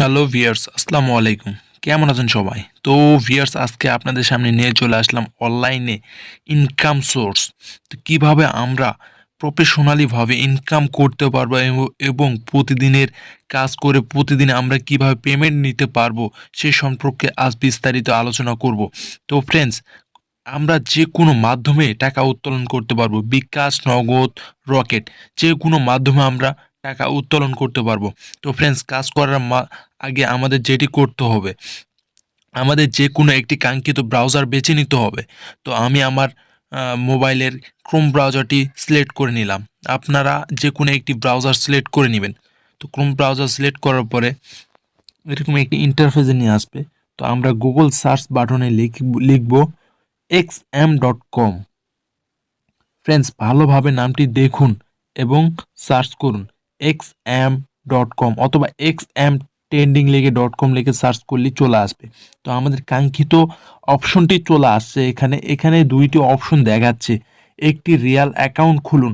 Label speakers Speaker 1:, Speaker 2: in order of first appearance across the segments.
Speaker 1: Hello viewers, আসসালামু আলাইকুম। কেমন আছেন সবাই? তো ভিয়ার্স, আজকে আপনাদের সামনে নিয়ে চলে আসলাম অনলাইনে ইনকাম সোর্স। তো কীভাবে আমরা প্রফেশনালিভাবে ইনকাম করতে পারবো এবং প্রতিদিনের কাজ করে প্রতিদিন আমরা কিভাবে পেমেন্ট নিতে পারবো সে সম্পর্কে আজ বিস্তারিত আলোচনা করব। তো ফ্রেন্ডস, আমরা যে কোনো মাধ্যমে টাকা উত্তোলন করতে পারবো। বিকাশ, নগদ, রকেট, যে কোনো মাধ্যমে আমরা টাকা উত্তোলন করতে পারবো। তো ফ্রেন্ডস, কাজ করার আগে আমাদের যেটি করতে হবে, আমাদের যে কোনো একটি কাঙ্ক্ষিত ব্রাউজার বেছে নিতে হবে। তো আমি আমার মোবাইলের ক্রোম ব্রাউজারটি সিলেক্ট করে নিলাম। আপনারা যে কোনো একটি ব্রাউজার সিলেক্ট করে নেবেন। তো ক্রোম ব্রাউজার সিলেক্ট করার পরে এরকম একটি ইন্টারফেসে নিয়ে আসবে। তো আমরা গুগল সার্চ বাটনে লিখব xm.com। ফ্রেন্ডস, ভালোভাবে নামটি দেখুন এবং সার্চ করুন xm.com অথবা xm ট্রেন্ডিং লিখে .com লিখে সার্চ করলে চলে আসবে। তো আমাদের কাঙ্ক্ষিত অপশনটি চলে আসছে। এখানে দুইটি অপশন দেখাচ্ছে। একটি রিয়াল অ্যাকাউন্ট খুলুন।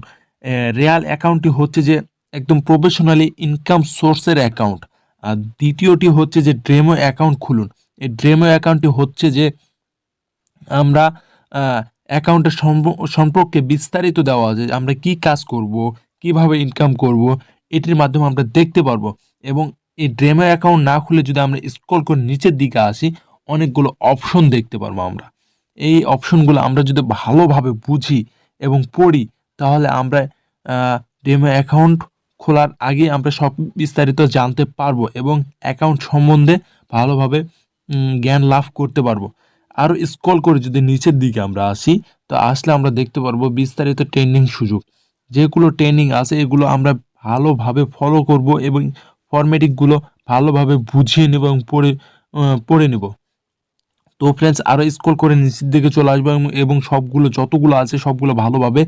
Speaker 1: রিয়াল অ্যাকাউন্টটি হচ্ছে যে একদম প্রফেশনালি ইনকাম সোর্সের অ্যাকাউন্ট। আর দ্বিতীয়টি হচ্ছে যে ডেমো অ্যাকাউন্ট খুলুন। এই ডেমো অ্যাকাউন্টটি হচ্ছে যে আমরা অ্যাকাউন্টের সম্পর্কে বিস্তারিত দেওয়া আছে। আমরা কি কাজ করব, কিভাবে ইনকাম করব, এটির মাধ্যমে আমরা দেখতে পারবো। এবং এই ডেমো অ্যাকাউন্ট না খুলে যদি আমরা স্ক্রল করে নিচের দিকে আসি, অনেকগুলো অপশন দেখতে পারবো আমরা। এই অপশনগুলো আমরা যদি ভালোভাবে বুঝি এবং পড়ি, তাহলে আমরা ডেমো অ্যাকাউন্ট খোলার আগে আমরা সব বিস্তারিত জানতে পারবো এবং অ্যাকাউন্ট সম্বন্ধে ভালোভাবে জ্ঞান লাভ করতে পারবো। আরও স্ক্রল করে যদি নিচের দিকে আমরা আসি, তো আসলে আমরা দেখতে পারবো বিস্তারিত ট্রেন্ডিং সুযোগ। যেগুলো ট্রেন্ডিং আছে এগুলো আমরা ভালোভাবে ফলো করব এবং ফরম্যাটিকগুলো ভালোভাবে বুঝিয়ে নেব এবং পড়ে নেব। তো ফ্রেন্ডস, আরও স্ক্রল করে নিচের দিকে চলে আসবো এবং সবগুলো যতগুলো আছে সবগুলো ভালোভাবে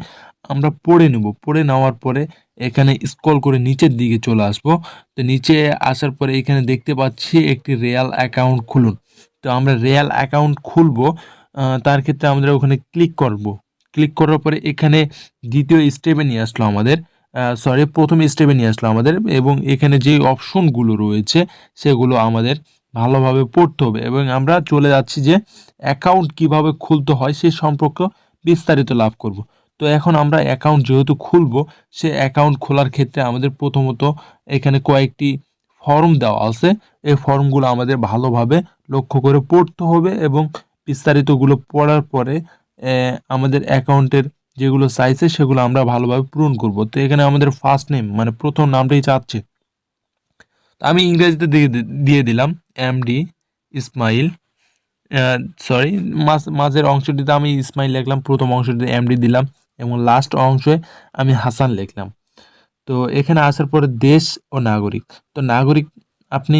Speaker 1: আমরা পড়ে নেব। পড়ে নেওয়ার পরে এখানে স্ক্রল করে নিচের দিকে চলে আসবো। তো নিচে আসার পরে এখানে দেখতে পাচ্ছি একটি রিয়াল অ্যাকাউন্ট খুলুন। তো আমরা রিয়াল অ্যাকাউন্ট খুলবো। তার ক্ষেত্রে আমরা ওখানে ক্লিক করব। ক্লিক করার পরে এখানে দ্বিতীয় স্টেপে নিয়ে আসলো আমাদের, প্রথম স্টেপে নিয়ে আসলো আমাদের, এবং এখানে যে অপশনগুলো রয়েছে সেগুলো আমাদের ভালোভাবে পড়তে হবে এবং আমরা চলে যাচ্ছি যে অ্যাকাউন্ট কিভাবে খুলতে হয় সে সম্পর্কে বিস্তারিত লাভ করব। তো এখন আমরা অ্যাকাউন্ট যেহেতু খুলবো, সে অ্যাকাউন্ট খোলার ক্ষেত্রে আমাদের প্রথমত এখানে কয়েকটি ফর্ম দেওয়া আছে। এই ফর্মগুলো আমাদের ভালোভাবে লক্ষ্য করে পড়তে হবে এবং বিস্তারিতগুলো পড়ার পরে আমাদের অ্যাকাউন্টের যেগুলো চাইছে সেগুলো আমরা ভালোভাবে পূরণ করব। তো এখানে আমাদের ফার্স্ট নেম মানে প্রথম নামটাই চাচ্ছে। আমি ইংরেজিতে দিয়ে দিলাম এমডি ইসমাইল। সরি, মাঝের অংশটিতে আমি ইসমাইল লিখলাম, প্রথম অংশটিতে এমডি দিলাম এবং লাস্ট অংশে আমি হাসান লিখলাম। তো এখানে আসার পরে দেশ ও নাগরিক। তো নাগরিক আপনি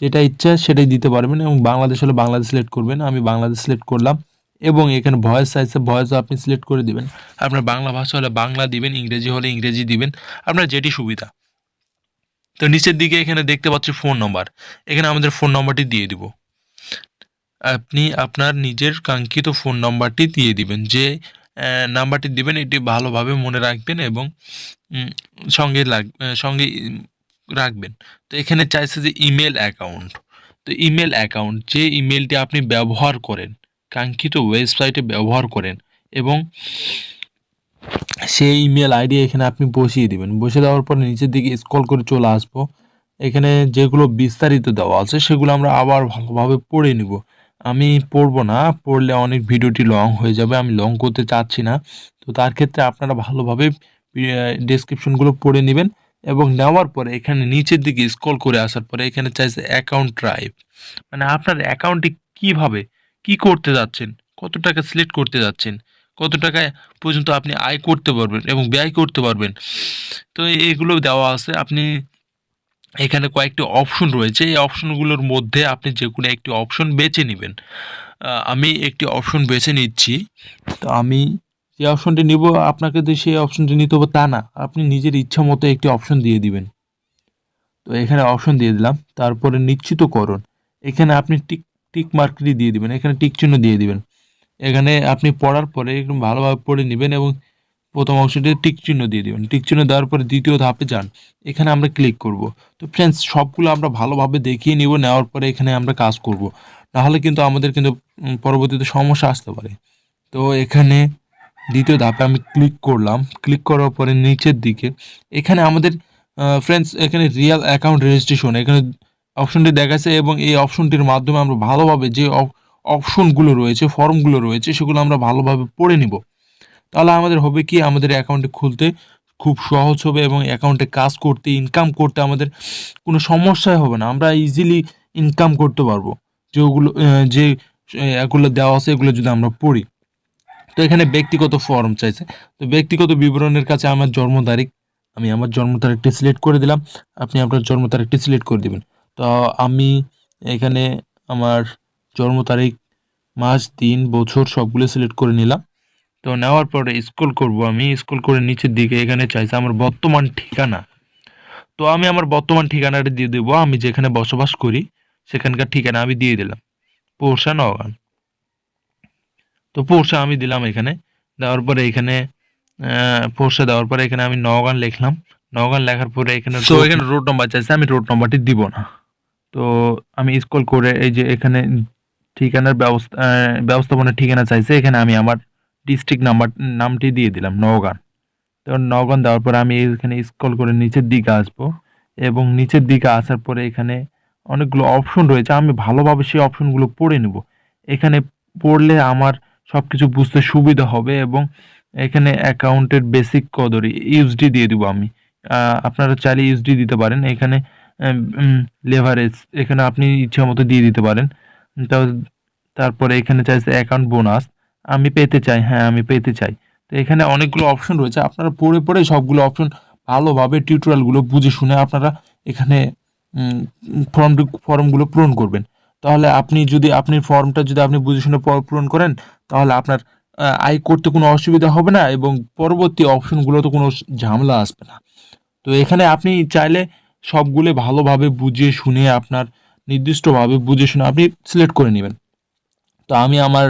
Speaker 1: যেটা ইচ্ছা সেটাই দিতে পারবেন এবং বাংলাদেশ হলে বাংলাদেশ সিলেক্ট করবেন। আমি বাংলাদেশ সিলেক্ট করলাম এবং এখানে ভয়েস চাইছে, ভয়েসও আপনি সিলেক্ট করে দিবেন। আপনার বাংলা ভাষা হলে বাংলা দিবেন, ইংরেজি হলে ইংরেজি দিবেন, আপনার যেটি সুবিধা। তো নিচের দিকে এখানে দেখতে পাচ্ছি ফোন নম্বর। এখানে আমাদের ফোন নম্বরটি দিয়ে দিব। আপনি আপনার নিজের কাঙ্ক্ষিত ফোন নাম্বারটি দিয়ে দিবেন। যে নাম্বারটি দিবেন এটি ভালোভাবে মনে রাখবেন এবং সঙ্গে রাখবেন। তো এখানে চাইছে যে ইমেল অ্যাকাউন্ট। তো ইমেল অ্যাকাউন্ট, যে ইমেলটি আপনি ব্যবহার করেন, কাঙ্ক্ষিত ওয়েবসাইটে ব্যবহার করেন, এবং সেই ইমেল আইডি এখানে আপনি বসিয়ে দিবেন। বসিয়ে দেওয়ার পর নিচের দিকে স্ক্রল করে চলে আসবো। এখানে যেগুলো বিস্তারিত দেওয়া আছে সেগুলো আমরা আবার ভালোভাবে পড়ে নিব। আমি পড়বো না, পড়লে অনেক ভিডিওটি লং হয়ে যাবে, আমি লং করতে চাচ্ছি না। তো তার ক্ষেত্রে আপনারা ভালোভাবে ডেসক্রিপশনগুলো পড়ে নেবেন এবং নেওয়ার পরে এখানে নিচের দিকে স্ক্রল করে আসার পরে এখানে চাইছে অ্যাকাউন্ট ড্রাইভ, মানে আপনার অ্যাকাউন্টটি কীভাবে কী করতে যাচ্ছেন, কত টাকা সিলেক্ট করতে যাচ্ছেন, কত টাকায় পর্যন্ত আপনি আয় করতে পারবেন এবং ব্যয় করতে পারবেন। তো এগুলো দেওয়া আছে। আপনি এখানে কয়েকটি অপশন রয়েছে, এই অপশনগুলোর মধ্যে আপনি যে কোনো একটি অপশন বেছে নেবেন। আমি একটি অপশন বেছে নিচ্ছি। তো আমি যে অপশনটি নিব, আপনাকে তো সেই অপশনটি নিতে হবে তা না, আপনি নিজের ইচ্ছা মতো একটি অপশন দিয়ে দিবেন। তো এখানে অপশন দিয়ে দিলাম, তারপরে নিশ্চিতকরণ, এখানে আপনি টিক মার্কটি দিয়ে দিবেন, এখানে টিক চিহ্ন দিয়ে দিবেন। এখানে আপনি পড়ার পরে একদম ভালোভাবে পড়ে নেবেন এবং প্রথম অংশটি টিক চিহ্ন দিয়ে দিবেন। টিক চিহ্ন দেওয়ার পরে দ্বিতীয় ধাপে যান, এখানে আমরা ক্লিক করব। তো ফ্রেন্ডস সবগুলো আমরা ভালোভাবে দেখিয়ে নিব, নেওয়ার পরে এখানে আমরা কাজ করব, নাহলে কিন্তু আমাদের কিন্তু পরবর্তীতে সমস্যা আসতে পারে। তো এখানে দ্বিতীয় ধাপে আমি ক্লিক করলাম। ক্লিক করার পরে নিচের দিকে এখানে আমাদের ফ্রেন্ডস এখানে রিয়েল অ্যাকাউন্ট রেজিস্ট্রেশন এখানে অপশনটি দেখাচ্ছে, এবং এই অপশনটির মাধ্যমে আমরা ভালোভাবে যে অপশনগুলো রয়েছে, ফর্মগুলো রয়েছে, সেগুলো আমরা ভালোভাবে পড়ে নিব। তাহলে আমাদের হবে কি, আমাদের অ্যাকাউন্টে খুলতে খুব সহজ হবে এবং অ্যাকাউন্টে কাজ করতে, ইনকাম করতে আমাদের কোনো সমস্যাই হবে না। আমরা ইজিলি ইনকাম করতে পারবো যে এগুলো দেওয়া আছে, এগুলো যদি আমরা পড়ি। তো এখানে ব্যক্তিগত ফর্ম চাইছে। তো ব্যক্তিগত বিবরণের কাছে আমার জন্ম তারিখ, আমি আমার জন্ম তারিখটি সিলেক্ট করে দিলাম। আপনি আপনার জন্ম তারিখটি সিলেক্ট করে দিবেন। তো আমি এখানে আমার জন্ম তারিখ, মাস, দিন, বছর সবগুলো সিলেক্ট করে নিলাম। তো নেওয়ার পরে স্ক্রল করব, আমি স্ক্রল করে নিচের দিকে এখানে চাইছে আমার বর্তমান ঠিকানা। তো আমি আমার বর্তমান ঠিকানাটা দিয়ে দেবো, আমি যেখানে বসবাস করি সেখানকার ঠিকানা আমি দিয়ে দিলাম, পোরশা, নওগাঁ। তো পোরশা আমি দিলাম এখানে। দেওয়ার পরে এখানে পোরশা দেওয়ার পরে এখানে আমি নওগাঁ লিখলাম। নওগাঁ লেখার পরে এখানে এখানে রোড নাম্বার চাইছে, আমি রোড নাম্বারটি দিব না। তো আমি স্ক্রল করে এই যে এখানে ঠিকানার ব্যবস্থাপনার ঠিকানা চাইছে, এখানে আমি আমার ডিস্ট্রিক্ট নামটি দিয়ে দিলাম, নওগাঁ। তো নওগাঁ দেওয়ার পরে আমি এখানে স্ক্রল করে নিচের দিকে আসবো, এবং নিচের দিকে আসার পরে এখানে অনেকগুলো অপশন রয়েছে, আমি ভালোভাবে সেই অপশনগুলো পড়ে নেব। এখানে পড়লে আমার সব কিছু বুঝতে সুবিধা হবে, এবং এখানে অ্যাকাউন্টের বেসিক কদরি ইউএসডি দিয়ে দিব আমি। আপনারা চাইলে ইউএসডি দিতে পারেন। এখানে লেভারেজ এখানে আপনি ইচ্ছা মতো দিয়ে দিতে পারেন। তারপরে এখানে চাইছে অ্যাকাউন্ট বোনাস, আমি পেতে চাই, হ্যাঁ আমি পেতে চাই। তো এখানে অনেকগুলো অপশন রয়েছে, আপনারা পড়ে পড়ে সবগুলো অপশন ভালোভাবে টিউটোরিয়ালগুলো বুঝে শুনে আপনারা এখানে ফর্মগুলো পূরণ করবেন। তাহলে আপনি ফর্মটা যদি আপনি বুঝে শুনে পূরণ করেন, তাহলে আপনার আয় করতে কোনো অসুবিধা হবে না, এবং পরবর্তী অপশনগুলোতে কোনো ঝামেলা আসবে না। তো এখানে আপনি চাইলে সবগুলো ভালোভাবে বুঝে শুনে আপনার নির্দিষ্টভাবে বুঝে শুনে আপনি সিলেক্ট করে নেবেন। তো আমি আমার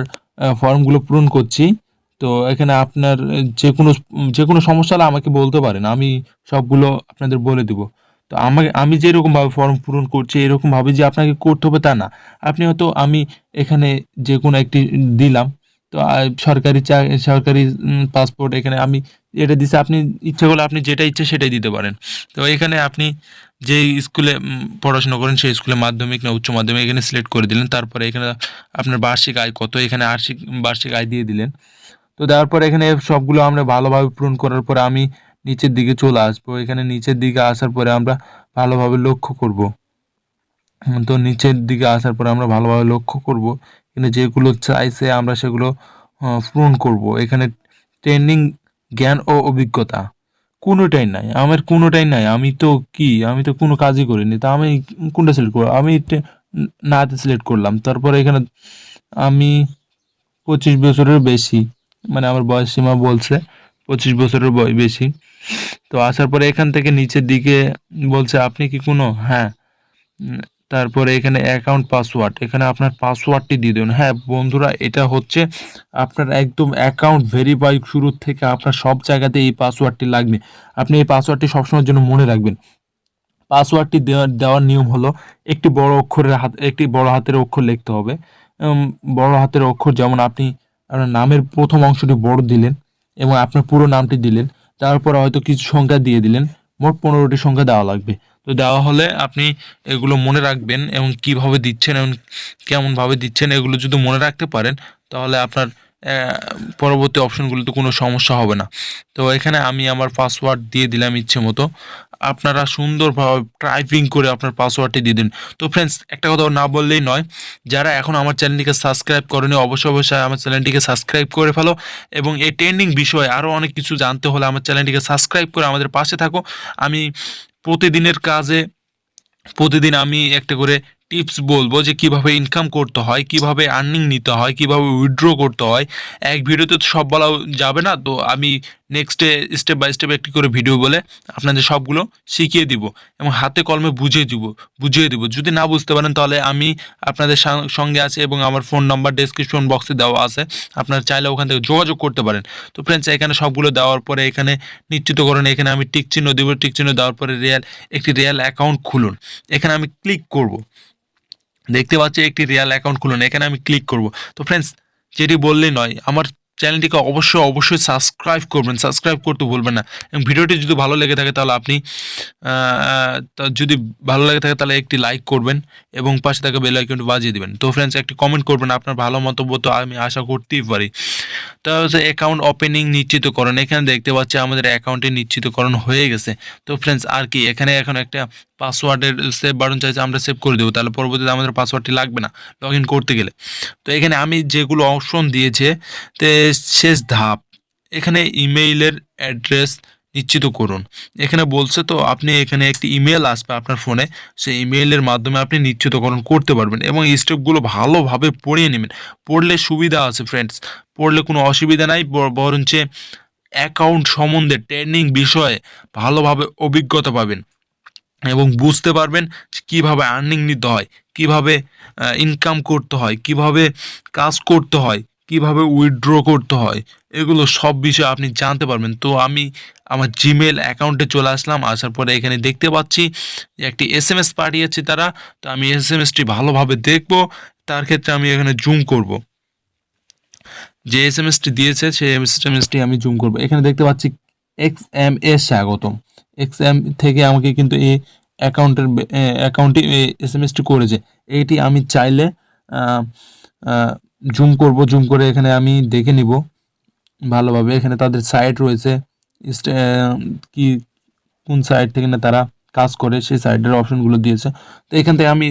Speaker 1: ফর্মগুলো পূরণ করছি। তো এখানে আপনার যে কোনো সমস্যা হলে আমাকে বলতে পারেন, আমি সবগুলো আপনাদের বলে দিব। তো আমি যেরকমভাবে ফর্ম পূরণ করছি এরকমভাবে যে আপনাকে করতে হবে তা না। আপনি হয়তো আমি এখানে যে কোনো একটি দিলাম। তো সরকারি পাসপোর্ট এখানে আমি এটা দিছি, আপনি ইচ্ছে করলে আপনি যেটা ইচ্ছে সেটাই দিতে পারেন। তো এখানে আপনি যে স্কুলে পড়াশোনা করেন সেই স্কুলে মাধ্যমিক না উচ্চ মাধ্যমিক এখানে সিলেক্ট করে দিলেন। তারপরে এখানে আপনার বার্ষিক আয় কত, এখানে বার্ষিক আয় দিয়ে দিলেন। তো দেওয়ার পরে এখানে সবগুলো আমরা ভালোভাবে পূরণ করার পরে আমি নিচের দিকে চলে আসবো। এখানে নিচের দিকে আসার পরে আমরা ভালোভাবে লক্ষ্য করব। তো নিচের দিকে আসার পরে আমরা ভালোভাবে লক্ষ্য করব, এখানে যেগুলো চাইছে আমরা সেগুলো পূরণ করব। এখানে ট্রেনিং, জ্ঞান ও অভিজ্ঞতা কোনোটাই নাই, আমার কোনোটাই নাই। আমি তো কোনো কাজই করিনি, তা আমি কোনটা সিলেক্ট করবো? আমি নাতে সিলেক্ট করলাম। তারপরে এখানে আমি 25 বছরের বেশি, মানে আমার বয়স সীমা বলছে 25 বছরের বেশি। তো আসার পরে এখান থেকে নিচের দিকে বলছে আপনি কি কোনো, হ্যাঁ। তারপরে এখানে অ্যাকাউন্ট পাসওয়ার্ড, এখানে আপনার পাসওয়ার্ডটি দিয়ে দেবেন। হ্যাঁ বন্ধুরা, এটা হচ্ছে আপনার একদম অ্যাকাউন্ট ভেরিফাই শুরু থেকে আপনার সব জায়গাতে এই পাসওয়ার্ডটি লাগবে। আপনি এই পাসওয়ার্ডটি সবসময়ের জন্য মনে রাখবেন। পাসওয়ার্ডটি দেওয়ার নিয়ম হলো একটি বড় হাতের অক্ষর লিখতে হবে। বড় হাতের অক্ষর যেমন আপনি আপনার নামের প্রথম অংশটি বড় দিলেন, এবং আপনার পুরো নামটি দিলেন, তারপর হয়তো কিছু সংখ্যা দিয়ে দিলেন। মোট 15টি সংখ্যা দেওয়া লাগবে। তো দেওয়া হলে আপনি এগুলো মনে রাখবেন, এবং কিভাবে দিচ্ছেন এবং কেমনভাবে দিচ্ছেন এগুলো যদি মনে রাখতে পারেন, তাহলে আপনার পরবর্তী অপশনগুলোতে কোনো সমস্যা হবে না। তো এখানে আমি আমার পাসওয়ার্ড দিয়ে দিলাম ইচ্ছে মতো। আপনারা সুন্দরভাবে টাইপিং করে আপনার পাসওয়ার্ডটি দিয়ে দিন। তো ফ্রেন্ডস, একটা কথা না বললেই নয়, যারা এখন আমার চ্যানেলটিকে সাবস্ক্রাইব করেনি অবশ্যই আমার চ্যানেলটিকে সাবস্ক্রাইব করে ফেলো, এবং এই ট্রেন্ডিং বিষয়ে আরও অনেক কিছু জানতে হলে আমার চ্যানেলটিকে সাবস্ক্রাইব করে আমাদের পাশে থাকো। আমি প্রতিদিনের কাজে প্রতিদিন আমি একটা করে টিপস বলবো যে কিভাবে ইনকাম করতে হয়, কিভাবে আর্নিং নিতে হয়, কিভাবে উইথড্র করতে হয়। এক ভিডিওতে তো সব বলা যাবে না, তো আমি নেক্সটে স্টেপ বাই স্টেপ একটি করে ভিডিও বলে আপনাদের সবগুলো শিখিয়ে দিব এবং হাতে কলমে বুঝিয়ে দিব। যদি না বুঝতে পারেন তাহলে আমি আপনাদের সঙ্গে আছে এবং আমার ফোন নাম্বার ডেসক্রিপশন বক্সে দেওয়া আছে, আপনারা চাইলে ওখান থেকে যোগাযোগ করতে পারেন। তো ফ্রেন্ডস, এখানে সবগুলো দেওয়ার পরে এখানে নিশ্চিতকরণ, এখানে আমি টিক চিহ্ন দেবো। টিক চিহ্ন দেওয়ার পরে একটি রিয়েল অ্যাকাউন্ট খুলুন, এখানে আমি ক্লিক করব। দেখতে পাচ্ছি একটি রিয়েল অ্যাকাউন্ট খুলুন, এখানে আমি ক্লিক করব। তো ফ্রেন্ডস, যেটি বললেই নয়, আমার চ্যানেলটিকে অবশ্যই সাবস্ক্রাইব করবেন, সাবস্ক্রাইব করতে ভুলবেন না। এবং ভিডিওটি যদি ভালো লেগে থাকে তাহলে আপনি যদি ভালো লাগে থাকে তাহলে একটি লাইক করবেন এবং পাশে থাকা বেল আইকনটি বাজিয়ে দিবেন। তো ফ্রেন্ডস, একটি কমেন্ট করবেন, আপনার ভালো মন্তব্য তো আমি আশা করতেই পারি। তো হচ্ছে অ্যাকাউন্ট ওপেনিং নিশ্চিতকরণ, এখানে দেখতে পাচ্ছি আমাদের অ্যাকাউন্টে নিশ্চিতকরণ হয়ে গেছে। তো ফ্রেন্ডস, আর কি, এখানে এখন একটা পাসওয়ার্ডের সেভ বাটন চাইছে, আমরা সেভ করে দেবো, তাহলে পরবর্তীতে আমাদের পাসওয়ার্ডটি লাগবে না লগ ইন করতে গেলে। তো এখানে আমি যেগুলো অপশন দিয়েছে, তে শেষ ধাপ, এখানে ইমেইলের অ্যাড্রেস নিশ্চিত করুন। এখানে বলছে, তো আপনি এখানে একটি ইমেল আসবে আপনার ফোনে, সেই ইমেইলের মাধ্যমে আপনি নিশ্চিতকরণ করতে পারবেন এবং এই স্টেপগুলো ভালোভাবে পড়িয়ে নেবেন। পড়লে সুবিধা আছে ফ্রেন্ডস, পড়লে কোনো অসুবিধা নাই, বরঞ্চ অ্যাকাউন্ট সম্বন্ধে ট্রেনিং বিষয়ে ভালোভাবে অভিজ্ঞতা পাবেন এবং বুঝতে পারবেন কিভাবে আর্নিং নিতে হয়, কিভাবে ইনকাম করতে হয়, কিভাবে কাজ করতে হয়, কিভাবে উইথড্র করতে হয়, এগুলো সব বিষয়ে আপনি জানতে পারবেন। তো আমি আমার জিমেল অ্যাকাউন্টে চলে আসলাম, আসার পরে এখানে দেখতে পাচ্ছি যে একটি এসএমএস পাঠিয়েছে তারা। তো আমি এসএমএসটি ভালোভাবে দেখব, তার ক্ষেত্রে আমি এখানে জুম করব। যে এসএমএসটি দিয়েছে সেই এসএমএসটি আমি জুম করব। এখানে দেখতে পাচ্ছি XMS স্বাগতম, XM থেকে আমাকে কিন্তু এই অ্যাকাউন্টে এসএমএসটি করেছে। এইটি আমি চাইলে জুম করব, জুম করে এখানে আমি দেখে নিব ভালোভাবে। এখানে তাদের সাইট রয়েছে, কি কোন সাইট থেকে না তারা কাজ করে সেই সাইটের অপশনগুলো দিয়েছে। তো এখান থেকে আমি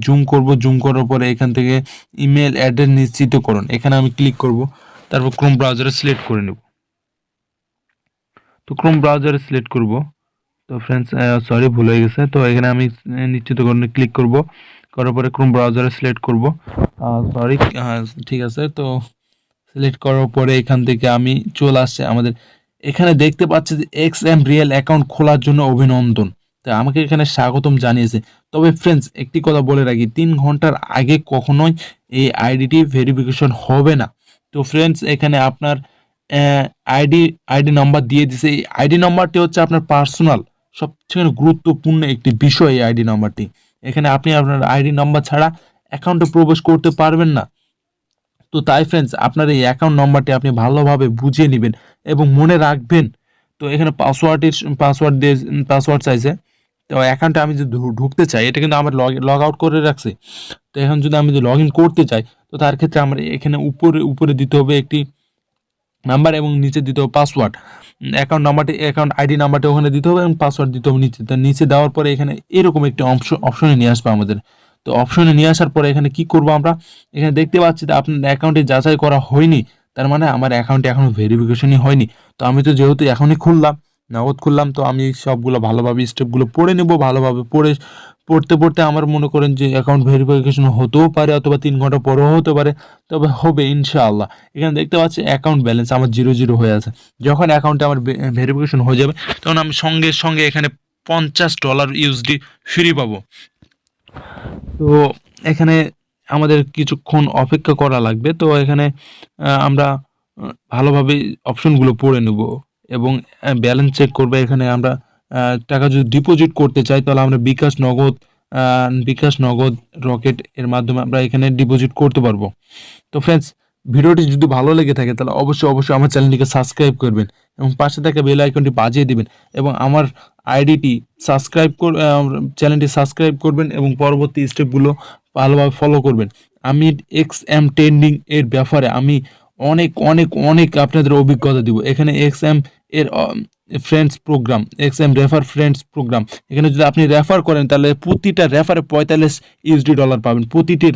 Speaker 1: জুম করব, জুম করার পরে এখান থেকে ইমেল অ্যাড্রেস নিশ্চিতকরণ, এখানে আমি ক্লিক করব, তারপর ক্রোম ব্রাউজারে সিলেক্ট করে নেব। তো ক্রোম ব্রাউজারে সিলেক্ট করব। তো ফ্রেন্ডস, সরি, ভুল হয়ে গেছে। তো এখানে আমি নিশ্চিতকরণে ক্লিক করব, করার পরে ক্রোম ব্রাউজারে সিলেক্ট করব। সরি, ঠিক আছে। তো সিলেক্ট করার পরে এখান থেকে আমি চলে আসছে আমাদের, এখানে দেখতে পাচ্ছি যে XM রিয়েল অ্যাকাউন্ট খোলার জন্য অভিনন্দন। তো আমাকে এখানে স্বাগতম জানিয়েছে। তবে ফ্রেন্ডস, একটি কথা বলে রাখি, 3 ঘন্টার আগে কখনোই এই আইডিটি ভেরিফিকেশন হবে না। তো ফ্রেন্ডস, এখানে আপনার আইডি নাম্বার দিয়ে দিছে। এই আইডি নাম্বারটি হচ্ছে আপনার পার্সোনাল, সবচেয়ে গুরুত্বপূর্ণ একটি বিষয় এই আইডি নাম্বারটি। এখানে আপনি আপনার আইডি নাম্বার ছাড়া অ্যাকাউন্টে প্রবেশ করতে পারবেন না। তো তাই ফ্রেন্ডস, আপনার এই অ্যাকাউন্ট নাম্বারটি আপনি ভালোভাবে বুঝিয়ে নেবেন এবং মনে রাখবেন। তো এখানে পাসওয়ার্ড চাইছে। তো অ্যাকাউন্টে আমি যদি ঢুকতে চাই, এটা কিন্তু আমার লগ আউট করে রাখছে। তো এখন যদি আমি লগ ইন করতে চাই, তো তার ক্ষেত্রে আমার এখানে উপরে দিতে হবে একটি নাম্বার এবং নিচে দিতে হবে পাসওয়ার্ড। অ্যাকাউন্ট আইডি নাম্বারটা ওখানে দিতে হবে এবং পাসওয়ার্ড দিতে হবে নিচে। তো নিচে দেওয়ার পরে এখানে এরকম একটি অপশনে নিয়ে আসবে আমাদের। তো অপশনে নিয়ে আসার পরে এখানে কি করব আমরা, এখানে দেখতে পাচ্ছি যে আপনার অ্যাকাউন্টে যাচাই করা হয়নি, তার মানে আমার অ্যাকাউন্টে এখনো ভেরিফিকেশনই হয়নি। তো আমি তো যেহেতু এখনই নগদ খুললাম, তো আমি সবগুলো ভালোভাবে স্টেপগুলো পড়ে নেব। ভালোভাবে পড়তে আমার মনে করেন যে অ্যাকাউন্ট ভেরিফিকেশন হতেও পারে, অথবা 3 ঘন্টা পরেও হতে পারে, তবে হবে ইনশাআল্লাহ। এখানে দেখতে পাচ্ছি অ্যাকাউন্ট ব্যালেন্স আমার 0 হয়ে আছে। যখন অ্যাকাউন্টে আমার ভেরিফিকেশন হয়ে যাবে, তখন আমি সঙ্গে এখানে $50 ইউএসডি ফ্রি পাবো। তো এখানে আমাদের কিছুক্ষণ অপেক্ষা করা লাগবে। তো এখানে আমরা ভালোভাবে অপশনগুলো পড়ে নেব এবং ব্যালেন্স চেক করবে। এখানে আমরা টাকা যদি ডিপোজিট করতে চাই, তাহলে আমরা বিকাশ নগদ রকেট এর মাধ্যমে আমরা এখানে ডিপোজিট করতে পারবো। তো ফ্রেন্ডস, ভিডিওটি যদি ভালো লেগে থাকে তাহলে অবশ্যই আমার চ্যানেলটিকে সাবস্ক্রাইব করবেন এবং পাশে থাকা বেল আইকনটি বাজিয়ে দিবেন এবং আমার আইডিটি চ্যানেলটি সাবস্ক্রাইব করবেন এবং পরবর্তী স্টেপগুলো ভালোভাবে ফলো করবেন। আমি XM ট্রেন্ডিং এর ব্যাপারে আমি অনেক আপনাদের অভিজ্ঞতা দিব। এখানে XM এর friends program, XM refer friends program, এখানে যদি আপনি রেফার করেন তাহলে প্রতিটা রেফারে $45 পাবেন। প্রতিটি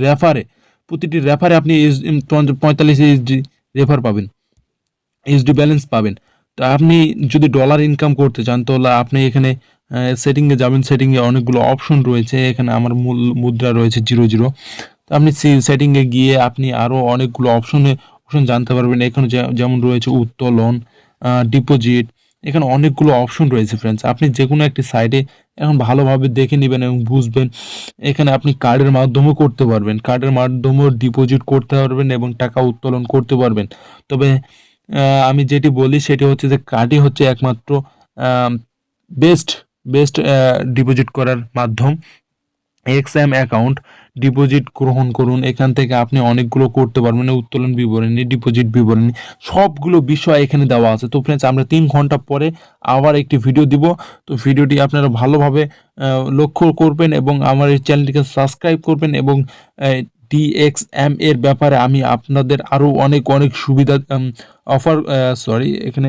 Speaker 1: রেফারে আপনি 45 ইউএসডি রেফার পাবেন, ইউএসডি ব্যালেন্স পাবেন। তো আপনি যদি ডলার ইনকাম করতে চান, তাহলে আপনি এখানে সেটিংয়ে যাবেন, সেটিংয়ে অনেকগুলো অপশন রয়েছে, এখানে আমার মূল মুদ্রা রয়েছে 00। তো আপনি সেটিংয়ে গিয়ে আপনি আরও অনেকগুলো অপশন জানতে পারবেন। এখানে যেমন রয়েছে উত্তোলন, ডিপোজিট, এখানে অনেকগুলো অপশন রয়েছে ফ্রেন্ডস। আপনি যে কোনো একটি সাইটে এখন ভালোভাবে দেখে নেবেন এবং বুঝবেন। এখানে আপনি কার্ডের মাধ্যমেও করতে পারবেন, কার্ডের মাধ্যমেও ডিপোজিট করতে পারবেন এবং টাকা উত্তোলন করতে পারবেন। তবে আমি যেটি বলি সেটি হচ্ছে যে কার্ডই হচ্ছে একমাত্র বেস্ট বেস্ট ডিপোজিট করার মাধ্যম। এক্সএম অ্যাকাউন্ট ডিপোজিট গ্রহণ করুন, এখান থেকে আপনি অনেকগুলো করতে পারবেন। উত্তোলন বিবরণী, ডিপোজিট বিবরণী, সবগুলো বিষয় এখানে দেওয়া আছে। তো ফ্রেন্ডস, আমরা 3 ঘন্টা পরে আবার একটি ভিডিও দিব। তো ভিডিওটি আপনারা ভালোভাবে লক্ষ্য করবেন এবং আমার এই চ্যানেলটিকে সাবস্ক্রাইব করবেন এবং ডিএক্সএম এর ব্যাপারে আমি আপনাদের আরও অনেক অনেক সুবিধা অফার এখানে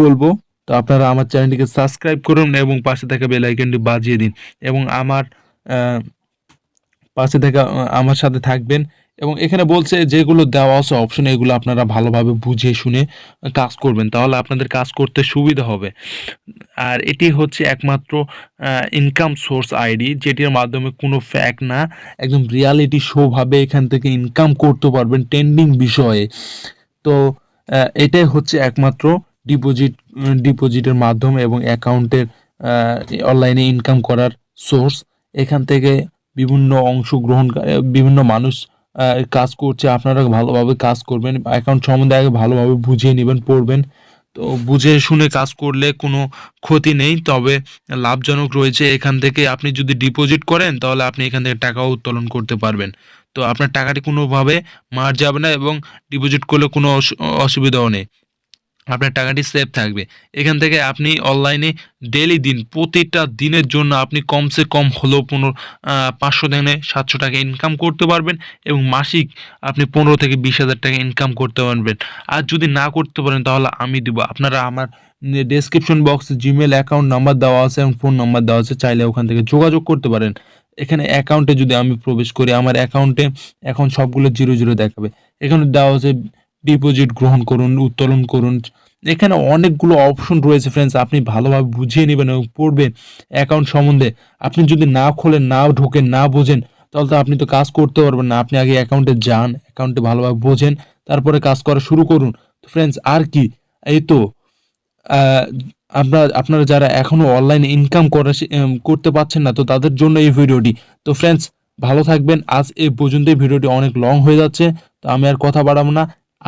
Speaker 1: বলবো। তো আপনারা আমার চ্যানেলটিকে সাবস্ক্রাইব করুন এবং পাশে থাকা বেল আইকনটি বাজিয়ে দিন এবং আমার পাশে থাকা আমার সাথে থাকবেন। এবং এখানে বলছে যেগুলো দেওয়া আছে অপশন, এগুলো আপনারা ভালোভাবে বুঝে শুনে কাজ করবেন, তাহলে আপনাদের কাজ করতে সুবিধা হবে। আর এটি হচ্ছে একমাত্র ইনকাম সোর্স আইডি, যেটির মাধ্যমে কোনো ফ্যাক না, একদম রিয়ালিটি শো ভাবে এখান থেকে ইনকাম করতে পারবেন ট্রেন্ডিং বিষয়ে। তো এটাই হচ্ছে একমাত্র ডিপোজিটের মাধ্যম এবং অ্যাকাউন্টের অনলাইনে ইনকাম করার সোর্স। এখান থেকে বিভিন্ন মানুষ কাজ করছে, আপনারা ভালোভাবে কাজ করবেন। অ্যাকাউন্ট সম্বন্ধে আগে ভালোভাবে বুঝিয়ে নেবেন, পড়বেন। তো বুঝে শুনে কাজ করলে কোনো ক্ষতি নেই, তবে লাভজনক রয়েছে। এখান থেকে আপনি যদি ডিপোজিট করেন তাহলে আপনি এখান থেকে টাকাও উত্তোলন করতে পারবেন। তো আপনার টাকাটি কোনোভাবে মার যাবে না এবং ডিপোজিট করলে কোনো অসুবিধাও নেই, আপনার টাকাটি সেফ থাকবে। এখান থেকে আপনি অনলাইনে ডেইলি প্রতিটা দিনের জন্য আপনি কমসে কম হলেও 500 থেকে 700 টাকা ইনকাম করতে পারবেন এবং মাসিক আপনি 15 থেকে 20,000 টাকা ইনকাম করতে পারবেন। আর যদি না করতে পারেন তাহলে আমি দিব। আপনারা আমার ডেসক্রিপশন বক্সে জিমেল অ্যাকাউন্ট নাম্বার দেওয়া আছে এবং ফোন নাম্বার দেওয়া আছে, চাইলে ওখান থেকে যোগাযোগ করতে পারেন। এখানে অ্যাকাউন্টে যদি আমি প্রবেশ করি, আমার অ্যাকাউন্টে এখন সবগুলো 00 দেখাবে। এখানে দেওয়া আছে ডিপোজিট গ্রহণ করুন, উত্তোলন করুন। এখানে অনেকগুলো অপশন রয়েছে ফ্রেন্ডস, আপনি ভালোভাবে বুঝিয়ে নেবেন এবং পড়বেন অ্যাকাউন্ট সম্বন্ধে। আপনি যদি না খোলেন, না ঢোকেন, না বোঝেন, তাহলে তো আপনি তো কাজ করতে পারবেন না। আপনি আগে অ্যাকাউন্টে যান, অ্যাকাউন্টে ভালোভাবে বোঝেন, তারপরে কাজ করা শুরু করুন। তো ফ্রেন্ডস, আর কি, এই তো আপনারা যারা এখনও অনলাইনে ইনকাম করতে পারছেন না, তো তাদের জন্য এই ভিডিওটি। তো ফ্রেন্ডস, ভালো থাকবেন। আজ এই পর্যন্তই, ভিডিওটি অনেক লং হয়ে যাচ্ছে, তো আমি আর কথা বাড়াবো না।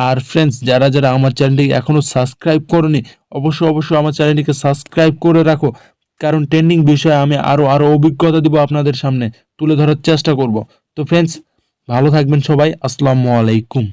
Speaker 1: আর ফ্রেন্ডস, যারা যারা আমার চ্যানেলটিকে এখনও সাবস্ক্রাইব করনি, অবশ্যই আমার চ্যানেলটিকে সাবস্ক্রাইব করে রাখো, কারণ ট্রেন্ডিং বিষয়ে আমি আরও অভিজ্ঞতা দিব, আপনাদের সামনে তুলে ধরার চেষ্টা করব। তো ফ্রেন্ডস, ভালো থাকবেন সবাই। আসসালামু আলাইকুম।